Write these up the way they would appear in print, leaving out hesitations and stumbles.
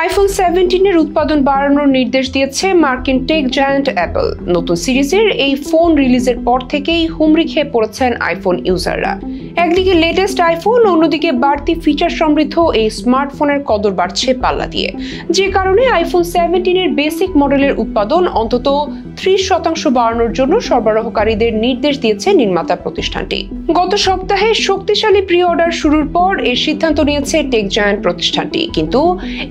IPhone 17 এর উৎপাদন বাড়ানোর নির্দেশ দিয়েছে মার্কিন টেক জায়ান্ট অ্যাপল। নতুন সিরিজের এই ফোন রিলিজের পর থেকেই হুমড়ি খেয়ে পড়েছেন আইফোন ইউজাররা। একদিকে লেটেস্ট আইফোন, অন্যদিকে বাড়তি ফিচার সমৃদ্ধ এই স্মার্টফোনের কদর বাড়ছে পাল্লা দিয়ে, যে কারণে আইফোন 17 এর বেসিক মডেলের উৎপাদন অন্তত 30% বাড়ানোর জন্য সরবরাহকারীদের নির্দেশ দিয়েছে নির্মাতা প্রতিষ্ঠানটি। গত সপ্তাহে শক্তিশালী প্রি অর্ডার শুরুর পর এই সিদ্ধান্ত নিয়েছে টেক জায়ান্ট প্রতিষ্ঠানটি। কিন্তু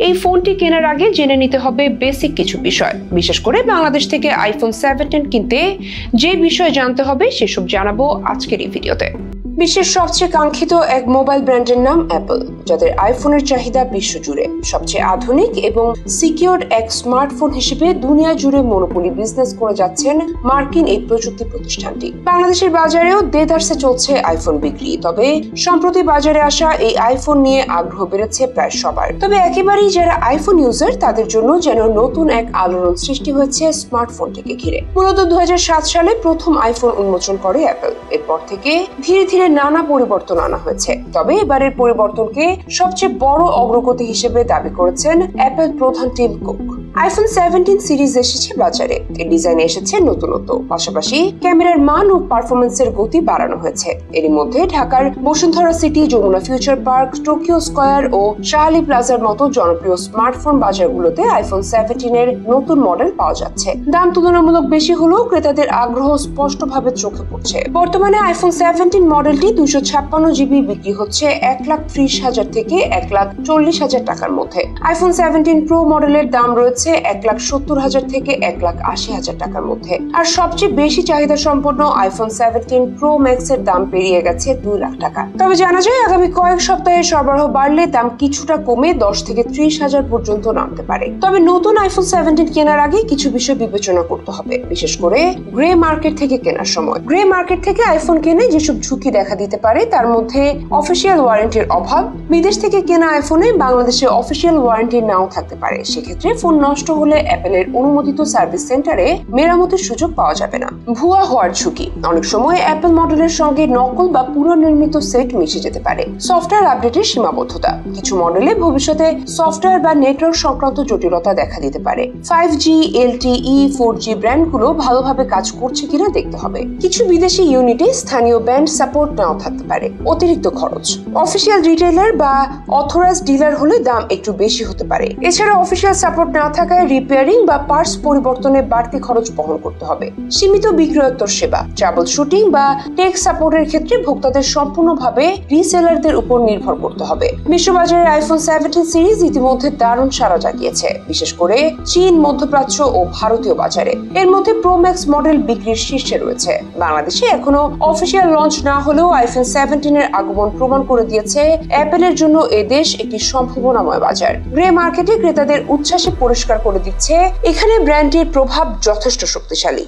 এই ফোনটি কেনার আগে জেনে নিতে হবে বেসিক কিছু বিষয়। বিশেষ করে বাংলাদেশ থেকে আইফোন 17 কিনতে যে বিষয় জানতে হবে সেসব জানাবো আজকের এই ভিডিওতে। বিশ্বের সবচেয়ে কাঙ্ক্ষিত এক মোবাইল ব্র্যান্ডের নাম অ্যাপল, যাদের আইফোনের চাহিদা বিশ্বজুড়ে। সবচেয়ে আধুনিক এবং সিকিউরড এক স্মার্টফোন হিসেবে দুনিয়া জুড়ে মনোপলি বিজনেস করে যাচ্ছেন মার্কিন এই প্রযুক্তি প্রতিষ্ঠানটি। বাংলাদেশের বাজারেও দেদারসে চলছে আইফোন বিক্রি। তবে সম্প্রতি বাজারে আসা এই আইফোন নিয়ে আগ্রহ বেড়েছে প্রায় সবার। তবে একেবারেই যারা আইফোন ইউজার তাদের জন্য যেন নতুন এক আলোড়ন সৃষ্টি হয়েছে স্মার্টফোনটিকে ঘিরে। মূলত 2007 সালে প্রথম আইফোন উন্মোচন করে অ্যাপল। এরপর থেকে ধীরে ধীরে নানা পরিবর্তন আনা হয়েছে। তবে এবারের পরিবর্তনকে সবচেয়ে বড় অগ্রগতি হিসেবে দাবি করেছেন অ্যাপল প্রধান টিম কুক। আইফোন 17 সিরিজ এসেছে বাজারে। এর ডিজাইনে এসেছে নতুনত্ব, পাশাপাশি ক্যামেরার মান ও পারফরমেন্সের গতি বাড়ানো হয়েছে। এর মধ্যে ঢাকার Bashundhara city, Jamuna future park, Tokyo square ও শাহালি প্লাজার মতো জনপ্রিয় স্মার্টফোন বাজারগুলোতে আইফোন 17 এর নতুন মডেল পাওয়া যাচ্ছে। দাম তুলনামূলক বেশি হলেও ক্রেতাদের আগ্রহ স্পষ্টভাবে চোখে পড়ছে। বর্তমানে আইফোন 17 মডেলটি 256 জিবি বিক্রি হচ্ছে 1,30,000 থেকে 1,40,000 টাকার মধ্যে। আইফোন 17 প্রো মডেলের দাম রয়েছে 1,70,000 থেকে 1,80,000 টাকার মধ্যে। আর সবচেয়ে বেশি চাহিদা সম্পন্ন আইফোন 17 প্রো ম্যাক্স এর দাম পেরিয়ে গেছে 2 লাখ টাকা। তবে জানা যায় আগামী কয়েক সপ্তাহে সরবরাহ বাড়লে দাম কিছুটা কমে 10 থেকে 30,000 পর্যন্ত নামতে পারে। তবে নতুন আইফোন 17 কেনার আগে কিছু বিষয় বিবেচনা করতে হবে, বিশেষ করে গ্রে মার্কেট থেকে কেনার সময়। গ্রে মার্কেট থেকে আইফোন কেনে যেসব ঝুঁকি দেখা দিতে পারে তার মধ্যে অফিসিয়াল ওয়ারেন্টির অভাব। বিদেশ থেকে কেনা আইফোনে বাংলাদেশে অফিসিয়াল ওয়ারেন্টি নাও থাকতে পারে। সেক্ষেত্রে ফোন নষ্ট হলে অ্যাপলের অনুমোদিত সার্ভিস সেন্টারে মেরামতের সুযোগ পাওয়া যাবে না। ভুয়া হওয়ার ঝুঁকি। অনেক সময় অ্যাপল মডেলের সঙ্গে নকল বা পুনর্নির্মিত সেট মিশে যেতে পারে। সফটওয়্যার আপডেটের সীমাবদ্ধতা। কিছু মডেলে ভবিষ্যতে সফটওয়্যার বা নেটওয়ার্ক সংক্রান্ত জটিলতা দেখা দিতে পারে। 5G, LTE, 4G ব্র্যান্ডগুলো ভালোভাবে কাজ করছে কিনা দেখতে হবে। কিছু বিদেশি ইউনিটে স্থানীয় ব্যান্ড সাপোর্ট নাও থাকতে পারে। অতিরিক্ত খরচ। অফিসিয়াল রিটেইলার বা অথরাইজড ডিলার হলে দাম একটু বেশি হতে পারে। এছাড়া অফিসিয়াল সাপোর্ট না থাকায় রিপেয়ারিং বা পার্টস পরিবর্তনে বাড়তি খরচ বহন করতে হবে। সীমিত বিক্রয়োত্তর সেবা। ট্রাবল শুটিং বা টেক সাপোর্টের ক্ষেত্রে ভোক্তাদের সম্পূর্ণভাবে রিসেলারদের উপর নির্ভর করতে হবে। বিশ্ববাজারে আইফোন 17 সিরিজ ইতিমধ্যে দারুণ সাড়া জাগিয়েছে, বিশেষ করে চীন, মধ্যপ্রাচ্য ও ভারতীয় বাজারে। এর মধ্যে প্রো ম্যাক্স মডেল বিক্রির শীর্ষে রয়েছে। বাংলাদেশে এখনো অফিসিয়াল লঞ্চ না হলেও আইফোন 17 এর আগমন প্রমাণ করে দিয়েছে অ্যাপলের জন্য এদেশ একটি সম্ভাবনাময় বাজার। গ্রে মার্কেটে ক্রেতাদের উচ্ছ্বাসে পরিষ্কার করে দিচ্ছে এখানে ব্র্যান্ডটির প্রভাব যথেষ্ট শক্তিশালী।